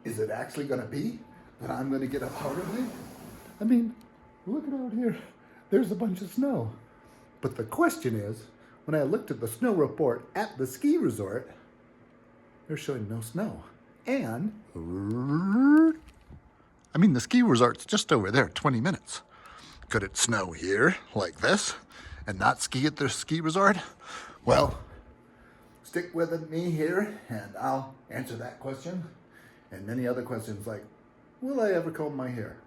is it actually going to be that I'm going to get a powder day? I mean, look at out here. There's a bunch of snow. But the question is, when I looked at the snow report at the ski resort, they're showing no snow. And, I mean, the ski resort's just over there, 20 minutes. Could it snow here, like this, and not ski at the ski resort? Well, stick with me here, and I'll answer that question. And many other questions like, will I ever comb my hair?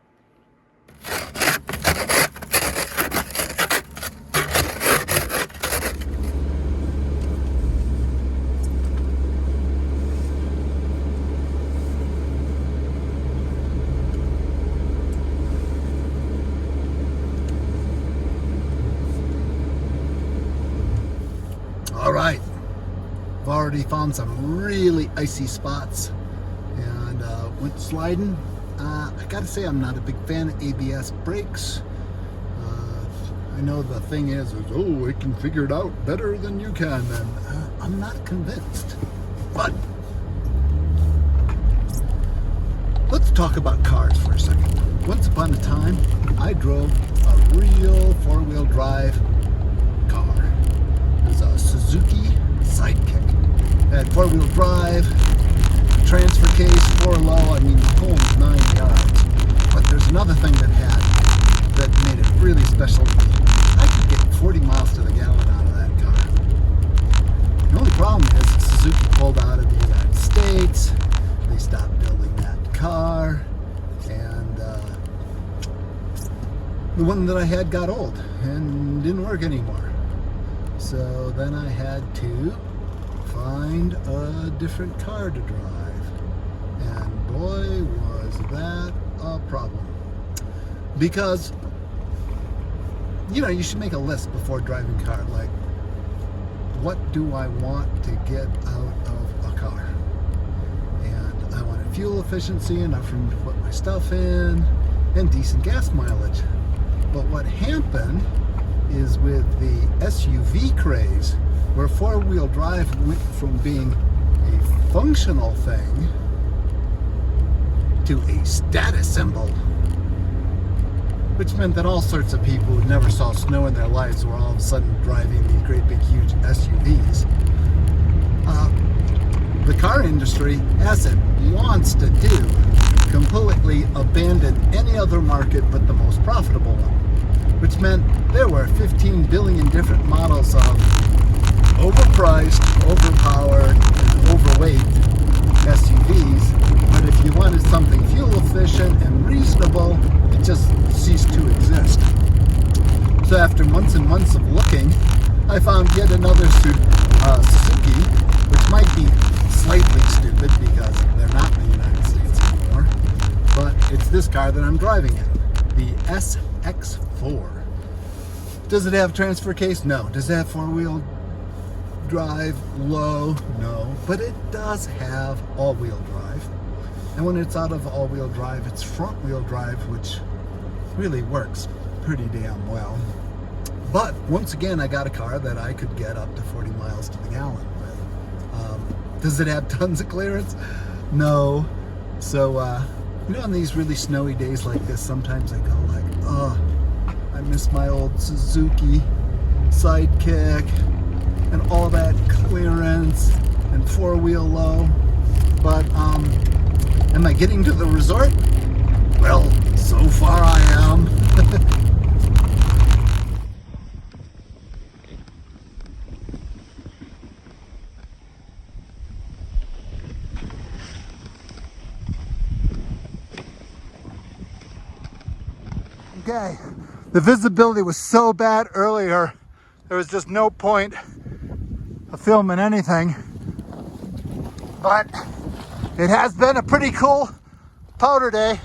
All right, I've already found some really icy spots and went sliding. I gotta say I'm not a big fan of ABS brakes. I know the thing is, oh, it can figure it out better than you can, and I'm not convinced. But let's talk about cars for a second. Once upon a time, I drove a real four-wheel drive car. It was a Suzuki Sidekick. It had four-wheel drive, transfer case, 4 low, I mean the whole 9 yards. But there's another thing that made it really special to me. I could get 40 miles to the gallon out of that car. The only problem is Suzuki pulled out of the United States. They stopped building that car, and the one that I had got old and didn't work anymore. So then I had to find a different car to drive. And boy, was that a problem. Because, you know, you should make a list before driving a car. Like, what do I want to get out of a car? And I wanted fuel efficiency, enough room to put my stuff in, and decent gas mileage. But what happened is with the SUV craze, where four-wheel drive went from being a functional thing to a status symbol, which meant that all sorts of people who never saw snow in their lives were all of a sudden driving these great big huge SUVs. The car industry, as it wants to do, completely abandoned any other market but the most profitable one, which meant there were 15 billion different models of overpriced, overpowered, and overweight SUVs. But if you wanted something fuel efficient and reasonable, it just ceased to exist. So after months and months of looking, I found yet another Suzuki, which might be slightly stupid because they're not in the United States anymore, but it's this car that I'm driving in, the SX4. Does it have transfer case? No. Does it have four-wheel drive low? No. But it does have all-wheel drive. And when it's out of all-wheel drive, it's front-wheel drive, which really works pretty damn well. But once again, I got a car that I could get up to 40 miles to the gallon with. Does it have tons of clearance? No. So, you know, on these really snowy days like this, sometimes I go like, oh, I miss my old Suzuki Sidekick and all that clearance and four-wheel low. But am I getting to the resort? Well, so far I am. Okay, the visibility was so bad earlier, there was just no point of filming anything. But it has been a pretty cool powder day.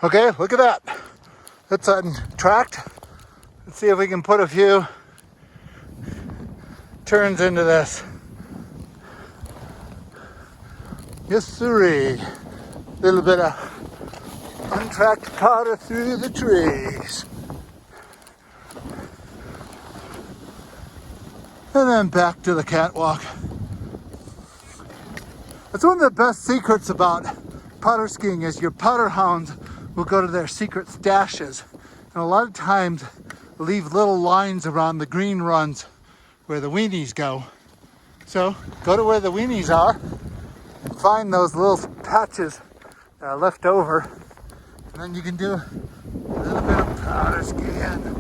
Okay, look at that. It's untracked. Let's see if we can put a few turns into this. Yes, sirree. Little bit of untracked powder through the trees. And then back to the catwalk. That's one of the best secrets about powder skiing is your powder hounds will go to their secret stashes. And a lot of times leave little lines around the green runs where the weenies go. So go to where the weenies are and find those little patches that are left over. And then you can do a little bit of powder skiing.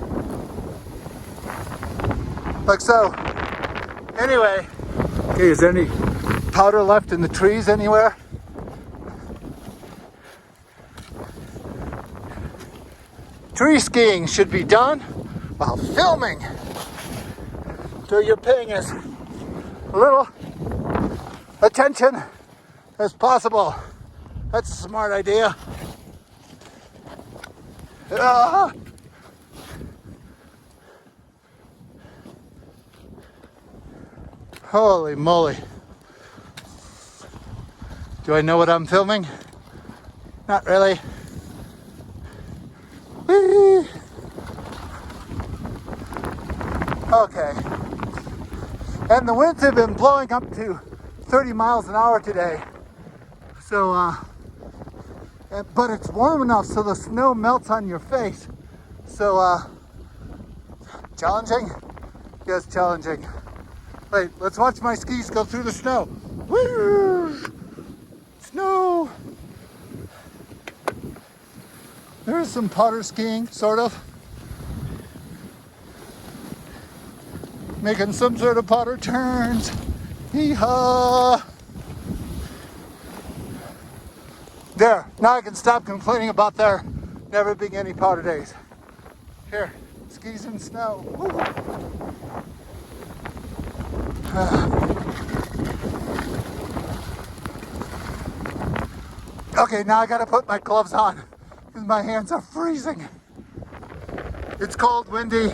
Like so. Anyway, okay, is there any powder left in the trees anywhere? Tree skiing should be done while filming. So you're paying as little attention as possible. That's a smart idea. Ah. Holy moly. Do I know what I'm filming? Not really. Whee! Okay. And the winds have been blowing up to 30 miles an hour today. So, but it's warm enough so the snow melts on your face. So, challenging? Yes, challenging. Wait, let's watch my skis go through the snow. Woo! Snow! There's some powder skiing, sort of. Making some sort of powder turns. Hee-haw! There, now I can stop complaining about there never being any powder days. Here, skis in snow. Woo. Okay, now I gotta put my gloves on because my hands are freezing. It's cold, windy,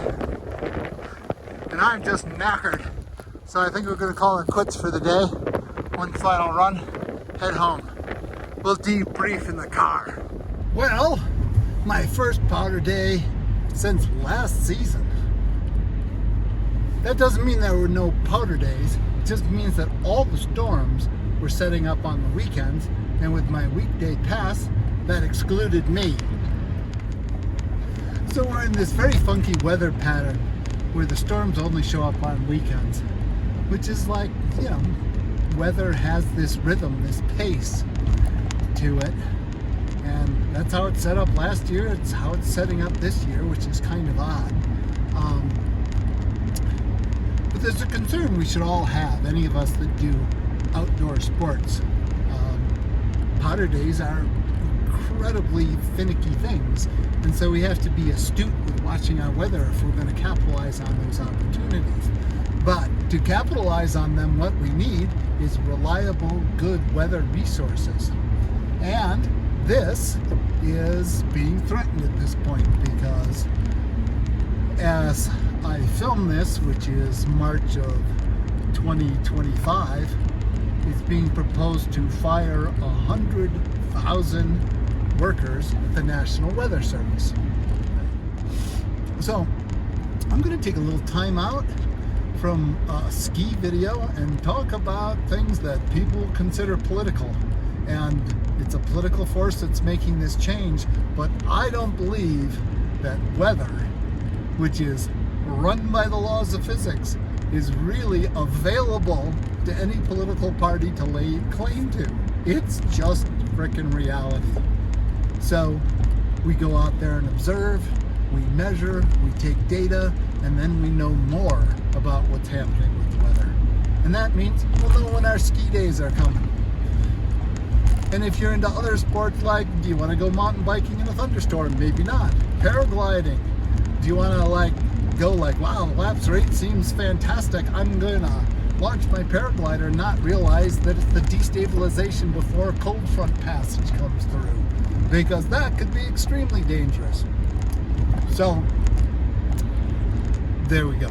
and I'm just knackered. So I think we're gonna call it quits for the day. One final run, head home. We'll debrief in the car. Well, my first powder day since last season. That doesn't mean there were no powder days. It just means that all the storms were setting up on the weekends, and with my weekday pass, that excluded me. So we're in this very funky weather pattern where the storms only show up on weekends, which is like, you know, weather has this rhythm, this pace to it. And that's how it set up last year. It's how it's setting up this year, which is kind of odd. But there's a concern we should all have, any of us that do outdoor sports. Powder days are incredibly finicky things, and so we have to be astute with watching our weather if we're going to capitalize on those opportunities. But to capitalize on them, what we need is reliable, good weather resources. And this is being threatened at this point because as I film this, which is March of 2025, it's being proposed to fire 100,000 workers at the National Weather Service. So I'm going to take a little time out from a ski video and talk about things that people consider political. And it's a political force that's making this change, but I don't believe that weather, which is run by the laws of physics, is really available to any political party to lay claim to. It's just frickin' reality. So we go out there and observe, we measure, we take data, and then we know more about what's happening with the weather. And that means we'll know when our ski days are coming. And if you're into other sports, like, do you want to go mountain biking in a thunderstorm? Maybe not. Paragliding. Do you want to go wow, the lapse rate seems fantastic. I'm going to launch my paraglider and not realize that it's the destabilization before a cold front passage comes through, because that could be extremely dangerous. So there we go.